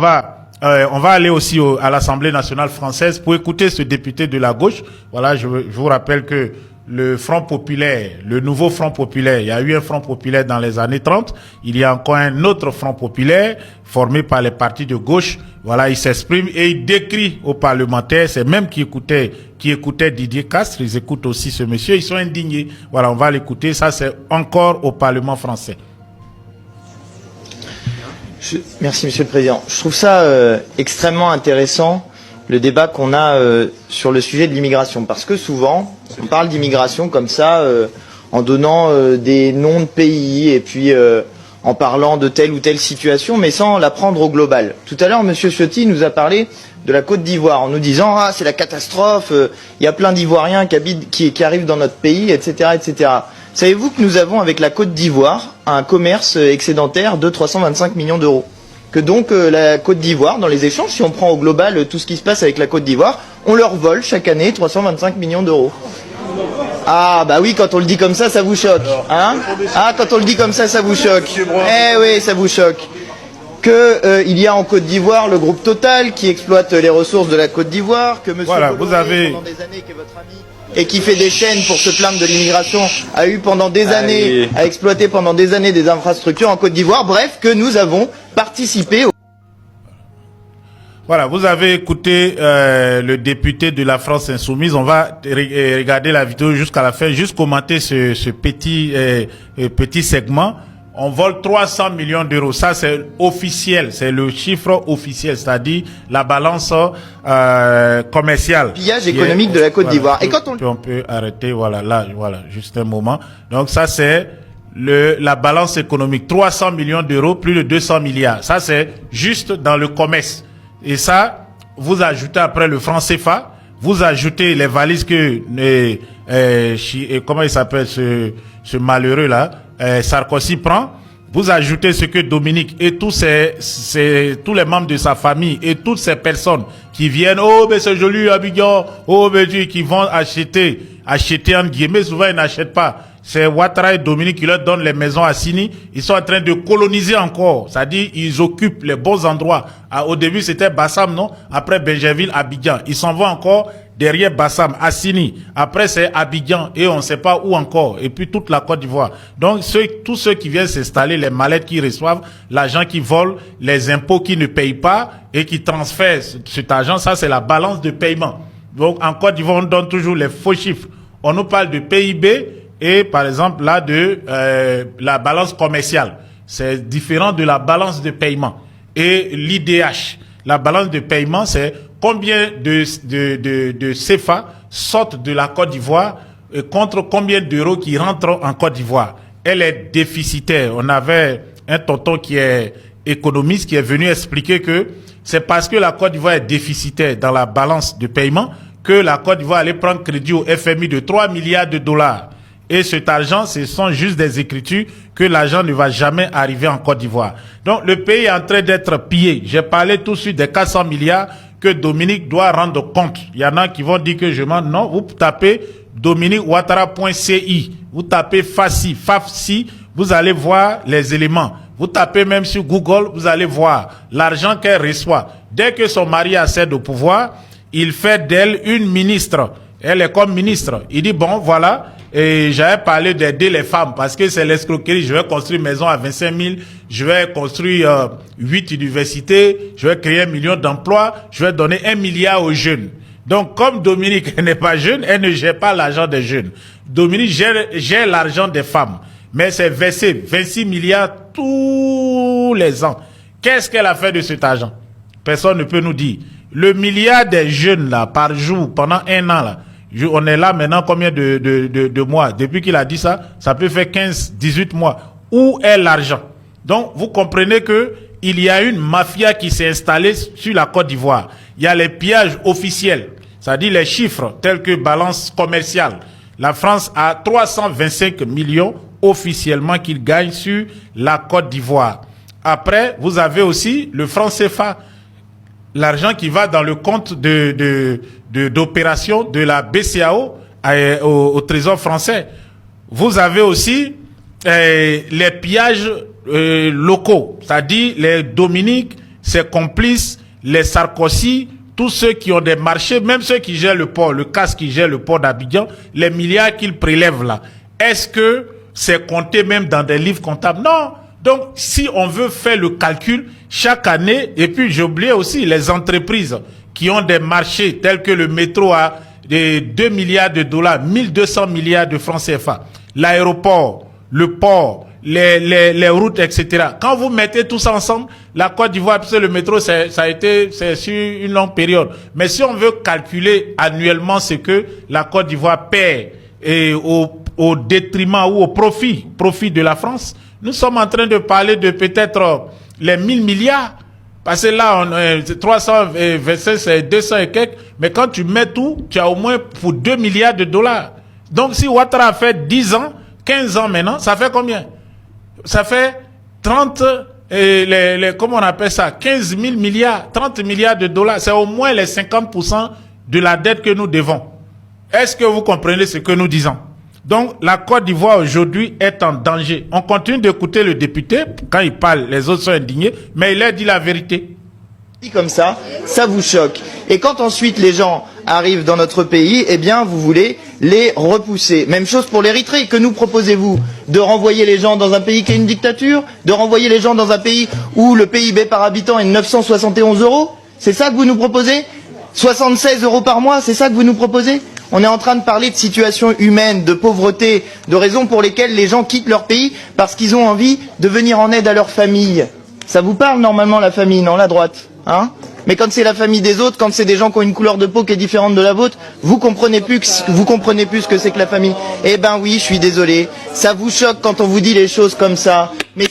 On va aller aussi à l'Assemblée nationale française pour écouter ce député de la gauche. Voilà, je vous rappelle que le Front populaire, le nouveau Front populaire, il y a eu un Front populaire dans les années 30, il y a encore un autre Front populaire formé par les partis de gauche. Voilà, il s'exprime et il décrit aux parlementaires, c'est même qui écoutaient Didier Castres, ils écoutent aussi ce monsieur, ils sont indignés. Voilà, on va l'écouter, ça c'est encore au Parlement français. Merci Monsieur le Président. Je trouve ça extrêmement intéressant, le débat qu'on a sur le sujet de l'immigration. Parce que souvent, on parle d'immigration comme ça, en donnant des noms de pays et puis en parlant de telle ou telle situation, mais sans la prendre au global. Tout à l'heure, Monsieur Ciotti nous a parlé de la Côte d'Ivoire en nous disant « Ah, c'est la catastrophe, il y a plein d'Ivoiriens qui arrivent dans notre pays, etc. etc. » Savez-vous que nous avons avec la Côte d'Ivoire un commerce excédentaire de 325 millions d'euros? Que donc la Côte d'Ivoire, dans les échanges, si on prend au global tout ce qui se passe avec la Côte d'Ivoire, on leur vole chaque année 325 millions d'euros. Ah bah oui, quand on le dit comme ça vous choque. Hein? Ah, quand on le dit comme ça vous choque. Eh oui, ça vous choque. Il y a en Côte d'Ivoire le groupe Total qui exploite les ressources de la Côte d'Ivoire, que monsieur voilà, Bolloré, pendant des années, qui est votre ami, et qui fait des chaînes pour se plaindre de l'immigration, a eu pendant des années, a exploité pendant des années des infrastructures en Côte d'Ivoire, bref, que nous avons participé au... Voilà, vous avez écouté le député de la France Insoumise. On va regarder la vidéo jusqu'à la fin, juste commenter ce petit segment. On vole 300 millions d'euros. Ça, c'est officiel. C'est le chiffre officiel, c'est-à-dire la balance commerciale. Pillage économique de la Côte d'Ivoire. Et quand on peut arrêter, voilà, là, voilà, juste un moment. Donc ça, c'est la balance économique. 300 millions d'euros, plus de 200 milliards. Ça, c'est juste dans le commerce. Et ça, vous ajoutez après le franc CFA, vous ajoutez les valises que, comment il s'appelle ce malheureux là, Sarkozy prend, vous ajoutez ce que Dominique et tous les membres de sa famille et toutes ces personnes qui viennent, oh ben c'est joli Abidjan, oh ben qui vont acheter entre guillemets, souvent ils n'achètent pas. C'est Ouattara et Dominique qui leur donnent les maisons à Sini. Ils sont en train de coloniser encore. C'est-à-dire, ils occupent les bons endroits. Au début, c'était Bassam, non? Après Benjerville, Abidjan. Ils s'en vont encore derrière Bassam, à Sini. Après, c'est Abidjan et on ne sait pas où encore. Et puis, toute la Côte d'Ivoire. Donc, tous ceux qui viennent s'installer, les mallettes qui reçoivent, l'argent qui vole, les impôts qui ne payent pas et qui transfèrent cet argent, ça, c'est la balance de paiement. Donc, en Côte d'Ivoire, on donne toujours les faux chiffres. On nous parle de PIB, et par exemple là de la balance commerciale. C'est différent de la balance de paiement. Et l'IDH, la balance de paiement, c'est combien de CFA sortent de la Côte d'Ivoire et contre combien d'euros qui rentrent en Côte d'Ivoire. Elle est déficitaire. On avait un tonton qui est économiste qui est venu expliquer que c'est parce que la Côte d'Ivoire est déficitaire dans la balance de paiement que la Côte d'Ivoire allait prendre crédit au FMI de 3 milliards de dollars. Et cet argent, ce sont juste des écritures que l'argent ne va jamais arriver en Côte d'Ivoire. Donc, le pays est en train d'être pillé. J'ai parlé tout de suite des 400 milliards que Dominique doit rendre compte. Il y en a qui vont dire que je mens. Non, vous tapez dominiqueouattara.ci. Vous tapez FAFSI, vous allez voir les éléments. Vous tapez même sur Google, vous allez voir l'argent qu'elle reçoit. Dès que son mari accède au pouvoir, il fait d'elle une ministre. Elle est comme ministre. Il dit, bon, voilà, et j'avais parlé d'aider les femmes parce que c'est l'escroquerie. Je vais construire une maison à 25 000, je vais construire 8 universités, je vais créer 1 million d'emplois, je vais donner 1 milliard aux jeunes. Donc, comme Dominique n'est pas jeune, elle ne gère pas l'argent des jeunes. Dominique gère l'argent des femmes. Mais c'est versé 26 milliards tous les ans. Qu'est-ce qu'elle a fait de cet argent? Personne ne peut nous dire. Le milliard des jeunes, là, par jour, pendant 1 an, là, on est là maintenant combien de mois? Depuis qu'il a dit ça, ça peut faire 15, 18 mois. Où est l'argent? Donc, vous comprenez que il y a une mafia qui s'est installée sur la Côte d'Ivoire. Il y a les pillages officiels, c'est-à-dire les chiffres tels que balance commerciale. La France a 325 millions officiellement qu'il gagne sur la Côte d'Ivoire. Après, vous avez aussi le franc CFA. L'argent qui va dans le compte d'opération de la BCAO au Trésor français. Vous avez aussi les pillages locaux, c'est-à-dire les Dominique, ses complices, les Sarkozy, tous ceux qui ont des marchés, même ceux qui gèrent le port, le CAS qui gère le port d'Abidjan, les milliards qu'ils prélèvent là, est-ce que c'est compté même dans des livres comptables? Non. Donc, si on veut faire le calcul chaque année, et puis j'ai oublié aussi les entreprises qui ont des marchés tels que le métro à 2 milliards de dollars, 1200 milliards de francs CFA, l'aéroport, le port, les routes, etc. Quand vous mettez tout ça ensemble, la Côte d'Ivoire, parce que le métro, c'est sur une longue période. Mais si on veut calculer annuellement ce que la Côte d'Ivoire perd et au détriment ou au profit de la France, nous sommes en train de parler de peut-être les 1000 milliards. Parce que là, 326, c'est 200 et quelques. Mais quand tu mets tout, tu as au moins pour 2 milliards de dollars. Donc si Ouattara a fait 10 ans, 15 ans maintenant, ça fait combien? Ça fait 30, comment on appelle ça? 15 000 milliards, 30 milliards de dollars. C'est au moins les 50% de la dette que nous devons. Est-ce que vous comprenez ce que nous disons? Donc, la Côte d'Ivoire aujourd'hui est en danger. On continue d'écouter le député. Quand il parle, les autres sont indignés, mais il a dit la vérité. Comme ça vous choque. Et quand ensuite les gens arrivent dans notre pays, eh bien vous voulez les repousser. Même chose pour l'Érythrée. Que nous proposez-vous? De renvoyer les gens dans un pays qui est une dictature? De renvoyer les gens dans un pays où le PIB par habitant est de 971 €? C'est ça que vous nous proposez? 76 € par mois, c'est ça que vous nous proposez? On est en train de parler de situation humaine, de pauvreté, de raisons pour lesquelles les gens quittent leur pays parce qu'ils ont envie de venir en aide à leur famille. Ça vous parle normalement la famille, non, la droite, hein? Mais quand c'est la famille des autres, quand c'est des gens qui ont une couleur de peau qui est différente de la vôtre, vous comprenez plus ce que c'est que la famille. Eh ben oui, je suis désolé. Ça vous choque quand on vous dit les choses comme ça. Mais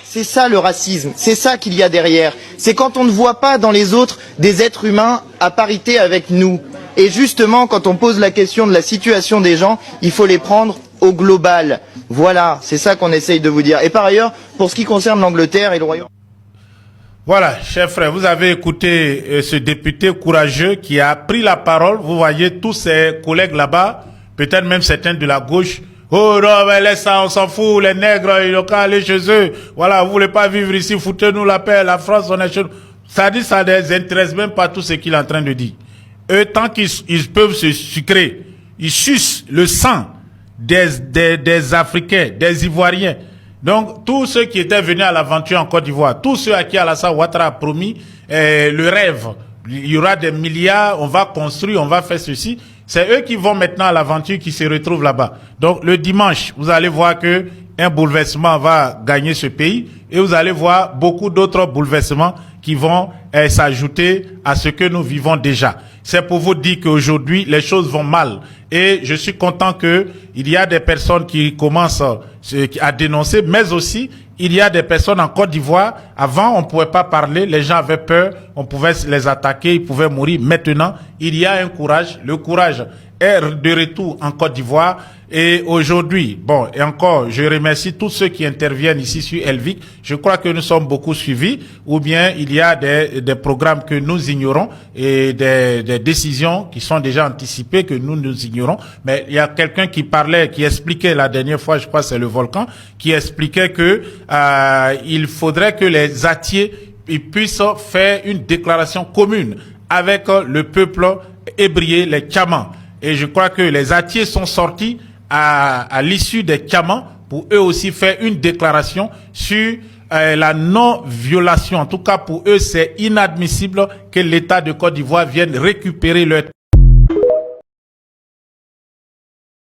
c'est ça le racisme. C'est ça qu'il y a derrière. C'est quand on ne voit pas dans les autres des êtres humains à parité avec nous. Et justement, quand on pose la question de la situation des gens, il faut les prendre au global. Voilà, c'est ça qu'on essaye de vous dire. Et par ailleurs, pour ce qui concerne l'Angleterre et le Royaume... Voilà, chers frères, vous avez écouté ce député courageux qui a pris la parole. Vous voyez tous ses collègues là-bas, peut-être même certains de la gauche. Oh non, mais laisse ça, on s'en fout, les nègres, ils ont qu'à aller chez eux. Voilà, vous voulez pas vivre ici, foutez-nous la paix, la France, on est chez nous. Ça dit, ça ne les intéresse même pas tout ce qu'il est en train de dire. Eux, tant qu'ils peuvent se sucrer, ils sucent le sang des Africains, des Ivoiriens. Donc, tous ceux qui étaient venus à l'aventure en Côte d'Ivoire, tous ceux à qui Alassane Ouattara a promis le rêve, il y aura des milliards, on va construire, on va faire ceci, c'est eux qui vont maintenant à l'aventure, qui se retrouvent là-bas. Donc, le dimanche, vous allez voir que un bouleversement va gagner ce pays et vous allez voir beaucoup d'autres bouleversements qui vont s'ajouter à ce que nous vivons déjà. C'est pour vous dire qu'aujourd'hui, les choses vont mal. Et je suis content que il y a des personnes qui commencent à dénoncer, mais aussi, il y a des personnes en Côte d'Ivoire. Avant, on ne pouvait pas parler, les gens avaient peur, on pouvait les attaquer, ils pouvaient mourir. Maintenant, il y a un courage. Le courage est de retour en Côte d'Ivoire. Et aujourd'hui, bon, et encore, je remercie tous ceux qui interviennent ici sur Elvic. Je crois que nous sommes beaucoup suivis, ou bien il y a des programmes que nous ignorons et des décisions qui sont déjà anticipées que nous ignorons. Mais il y a quelqu'un qui parlait, qui expliquait la dernière fois, je crois que c'est le Volcan, qui expliquait que il faudrait que les Atiers puissent faire une déclaration commune avec le peuple ébrié, les Tchamans. Et je crois que les Atiers sont sortis à l'issue des Tchamans pour eux aussi faire une déclaration sur la non-violation. En tout cas, pour eux, c'est inadmissible que l'État de Côte d'Ivoire vienne récupérer leur